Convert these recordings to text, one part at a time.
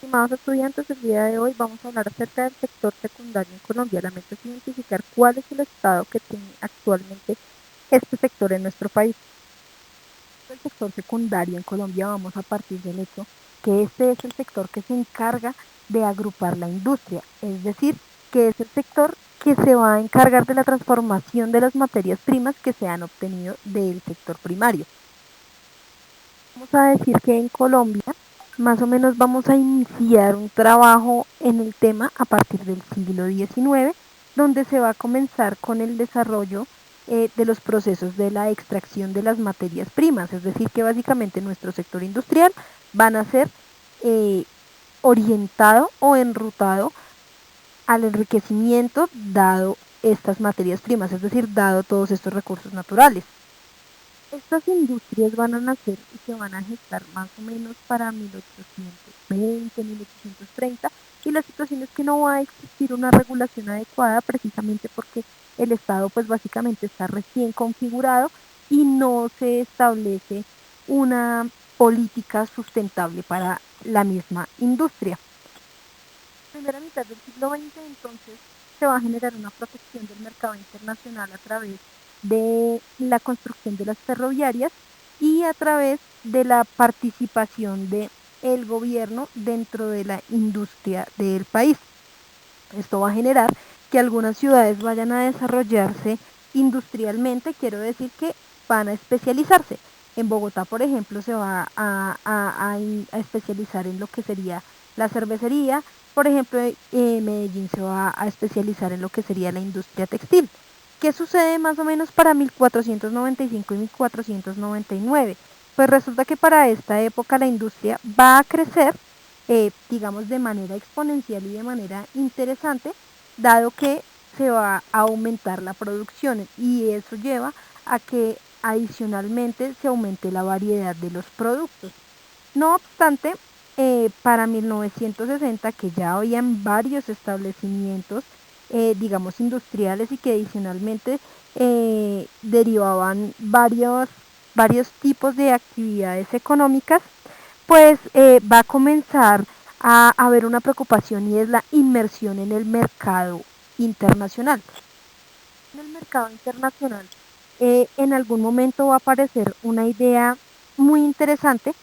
Estimados estudiantes, el día de hoy vamos a hablar acerca del sector secundario en Colombia. La meta es identificar cuál es el estado que tiene actualmente este sector en nuestro país. El sector secundario en Colombia vamos a partir del hecho que este es el sector que se encarga de agrupar la industria, es decir, que es el sector que se va a encargar de la transformación de las materias primas que se han obtenido del sector primario. Vamos a decir que en Colombia más o menos vamos a iniciar un trabajo en el tema a partir del siglo XIX, donde se va a comenzar con el desarrollo de los procesos de la extracción de las materias primas, es decir, que básicamente nuestro sector industrial van a ser eh, orientado o enrutado al enriquecimiento dado estas materias primas, es decir, dado todos estos recursos naturales. Estas industrias van a nacer y se van a gestar más o menos para 1820, 1830, y la situación es que no va a existir una regulación adecuada precisamente porque el Estado pues básicamente está recién configurado y no se establece una política sustentable para la misma industria. En la primera mitad del siglo XX entonces se va a generar una protección del mercado internacional a través de la construcción de las ferroviarias y a través de la participación del gobierno dentro de la industria del país. Esto va a generar que algunas ciudades vayan a desarrollarse industrialmente, quiero decir que van a especializarse. En Bogotá, por ejemplo, se va a especializar en lo que sería la cervecería. Por ejemplo, Medellín se va a especializar en lo que sería la industria textil. ¿Qué sucede más o menos para 1495 y 1499? Pues resulta que para esta época la industria va a crecer, digamos, de manera exponencial y de manera interesante, dado que se va a aumentar la producción y eso lleva a que adicionalmente se aumente la variedad de los productos. No obstante, para 1960, que ya habían varios establecimientos, digamos, industriales y que adicionalmente derivaban varios tipos de actividades económicas, pues va a comenzar a haber una preocupación y es la inmersión en el mercado internacional. En el mercado internacional, en algún momento va a aparecer una idea muy interesante,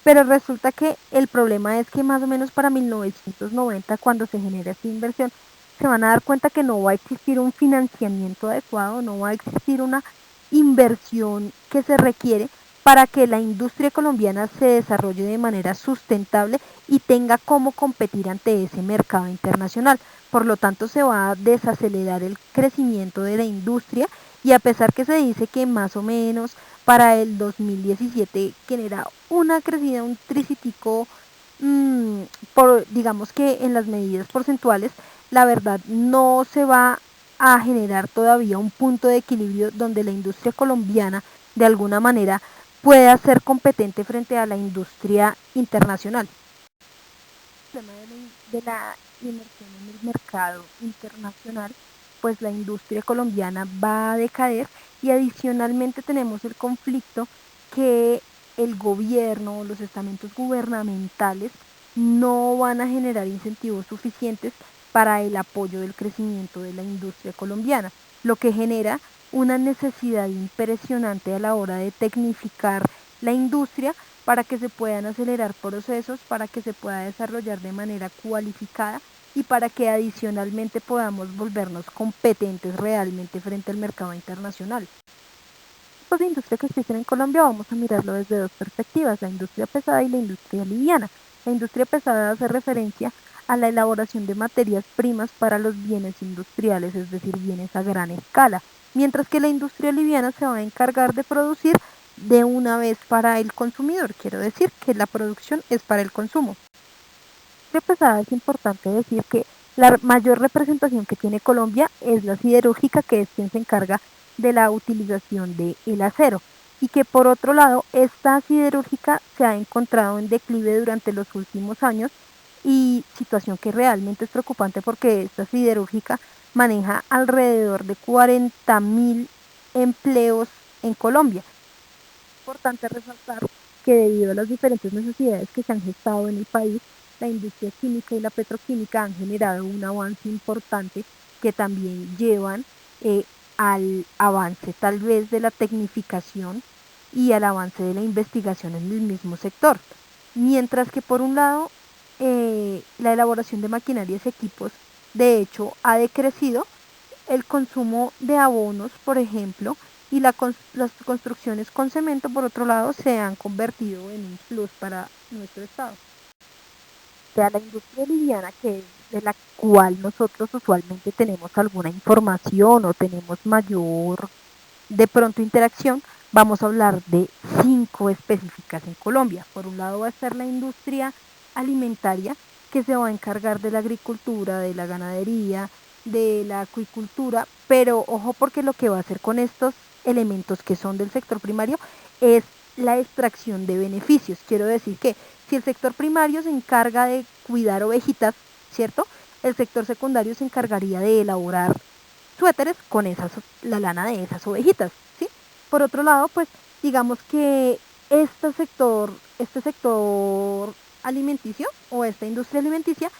pero resulta que el problema es que más o menos para 1990, cuando se genera esta inversión, se van a dar cuenta que no va a existir un financiamiento adecuado, no va a existir una inversión que se requiere para que la industria colombiana se desarrolle de manera sustentable y tenga cómo competir ante ese mercado internacional. Por lo tanto, se va a desacelerar el crecimiento de la industria y a pesar que se dice que más o menos para el 2017 genera una crecida, un tricitico, digamos que en las medidas porcentuales, la verdad no se va a generar todavía un punto de equilibrio donde la industria colombiana de alguna manera pueda ser competente frente a la industria internacional. El tema de la inmersión en el mercado internacional, pues la industria colombiana va a decaer y adicionalmente tenemos el conflicto que el gobierno o los estamentos gubernamentales no van a generar incentivos suficientes para el apoyo del crecimiento de la industria colombiana, lo que genera una necesidad impresionante a la hora de tecnificar la industria para que se puedan acelerar procesos, para que se pueda desarrollar de manera cualificada y para que adicionalmente podamos volvernos competentes realmente frente al mercado internacional. Los tipos de industria que existen en Colombia vamos a mirarlo desde dos perspectivas, la industria pesada y la industria liviana. La industria pesada hace referencia a la elaboración de materias primas para los bienes industriales, es decir, bienes a gran escala, mientras que la industria liviana se va a encargar de producir de una vez para el consumidor, quiero decir que la producción es para el consumo. De pesada es importante decir que la mayor representación que tiene Colombia es la siderúrgica, que es quien se encarga de la utilización del acero, y que por otro lado esta siderúrgica se ha encontrado en declive durante los últimos años, y situación que realmente es preocupante porque esta siderúrgica maneja alrededor de 40.000 empleos en Colombia. Es importante resaltar que debido a las diferentes necesidades que se han gestado en el país, la industria química y la petroquímica han generado un avance importante que también llevan al avance tal vez de la tecnificación y al avance de la investigación en el mismo sector. Mientras que por un lado, la elaboración de maquinarias y equipos de hecho ha decrecido, el consumo de abonos, por ejemplo, y las construcciones con cemento, por otro lado, se han convertido en un plus para nuestro estado. O sea, la industria liviana, que es de la cual nosotros usualmente tenemos alguna información o tenemos mayor de pronto interacción, vamos a hablar de 5 específicas en Colombia. Por un lado va a estar la industria alimentaria, que se va a encargar de la agricultura, de la ganadería, de la acuicultura, pero ojo porque lo que va a hacer con estos elementos que son del sector primario es la extracción de beneficios. Quiero decir que si el sector primario se encarga de cuidar ovejitas, ¿cierto? El sector secundario se encargaría de elaborar suéteres con la lana de esas ovejitas, ¿sí? Por otro lado, pues digamos que este sector alimenticio o esta industria alimenticia,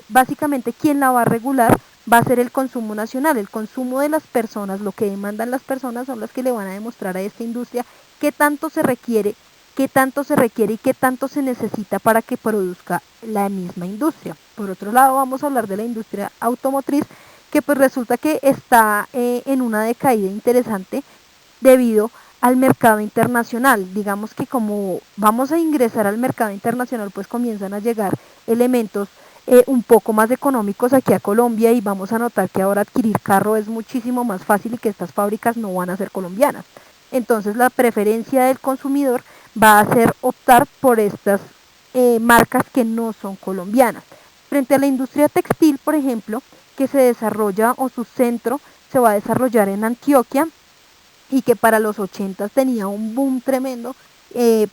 básicamente quien la va a regular va a ser el consumo nacional, el consumo de las personas, lo que demandan las personas son las que le van a demostrar a esta industria qué tanto se requiere, qué tanto se requiere y qué tanto se necesita para que produzca la misma industria. Por otro lado, vamos a hablar de la industria automotriz, que pues resulta que está en una decaída interesante debido al mercado internacional. Digamos que como vamos a ingresar al mercado internacional, pues comienzan a llegar elementos un poco más económicos aquí a Colombia y vamos a notar que ahora adquirir carro es muchísimo más fácil y que estas fábricas no van a ser colombianas. Entonces la preferencia del consumidor va a ser optar por estas marcas que no son colombianas. Frente a la industria textil, por ejemplo, que se desarrolla o su centro se va a desarrollar en Antioquia y que para los 80 tenía un boom tremendo,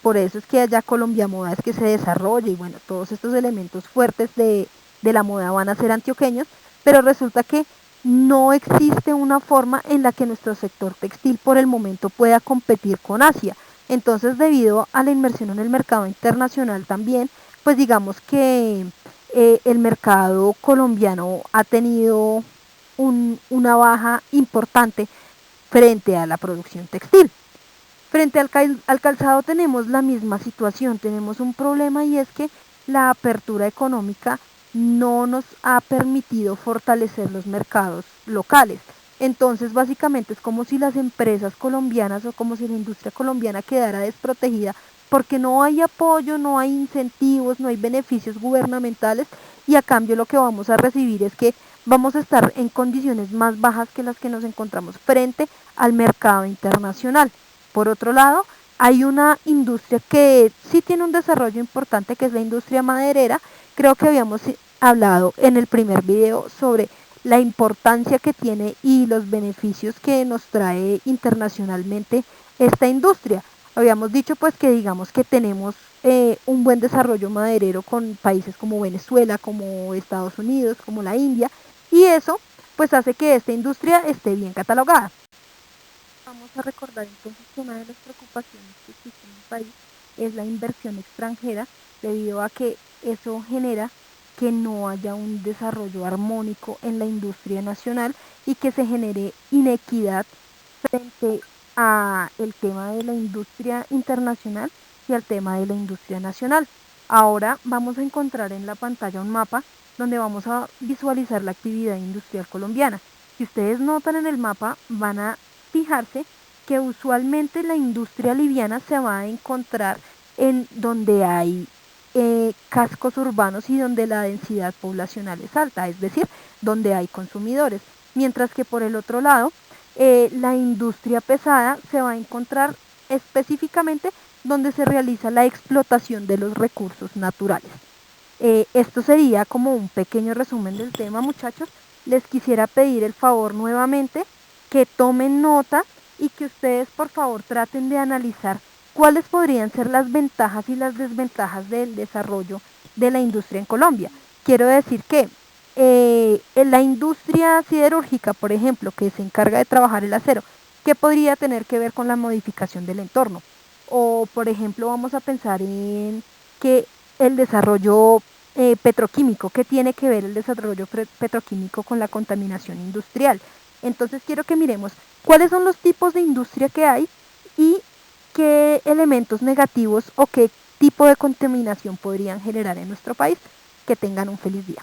por eso es que allá Colombia Moda es que se desarrolla y bueno, todos estos elementos fuertes de la moda van a ser antioqueños, pero resulta que no existe una forma en la que nuestro sector textil por el momento pueda competir con Asia. Entonces, debido a la inversión en el mercado internacional también, pues digamos que el mercado colombiano ha tenido una baja importante frente a la producción textil. Frente al calzado tenemos la misma situación, tenemos un problema y es que la apertura económica no nos ha permitido fortalecer los mercados locales. Entonces, básicamente es como si las empresas colombianas o como si la industria colombiana quedara desprotegida porque no hay apoyo, no hay incentivos, no hay beneficios gubernamentales y a cambio lo que vamos a recibir es que vamos a estar en condiciones más bajas que las que nos encontramos frente al mercado internacional. Por otro lado, hay una industria que sí tiene un desarrollo importante, que es la industria maderera. Creo que habíamos hablado en el primer video sobre la importancia que tiene y los beneficios que nos trae internacionalmente esta industria. Habíamos dicho pues que digamos que tenemos un buen desarrollo maderero con países como Venezuela, como Estados Unidos, como la India, y eso pues hace que esta industria esté bien catalogada. Vamos a recordar entonces que una de las preocupaciones que existe en el país es la inversión extranjera, debido a que eso genera que no haya un desarrollo armónico en la industria nacional y que se genere inequidad frente a el tema de la industria internacional y al tema de la industria nacional. Ahora vamos a encontrar en la pantalla un mapa donde vamos a visualizar la actividad industrial colombiana. Si ustedes notan en el mapa, van a fijarse que usualmente la industria liviana se va a encontrar en donde hay cascos urbanos y donde la densidad poblacional es alta, es decir, donde hay consumidores. Mientras que por el otro lado, la industria pesada se va a encontrar específicamente donde se realiza la explotación de los recursos naturales. Esto sería como un pequeño resumen del tema, muchachos. Les quisiera pedir el favor nuevamente que tomen nota y que ustedes por favor traten de analizar cuáles podrían ser las ventajas y las desventajas del desarrollo de la industria en Colombia. Quiero decir que en la industria siderúrgica, por ejemplo, que se encarga de trabajar el acero, ¿qué podría tener que ver con la modificación del entorno? O, por ejemplo, vamos a pensar en que el desarrollo petroquímico. ¿Qué tiene que ver el desarrollo petroquímico con la contaminación industrial? Entonces quiero que miremos cuáles son los tipos de industria que hay y qué elementos negativos o qué tipo de contaminación podrían generar en nuestro país. Que tengan un feliz día.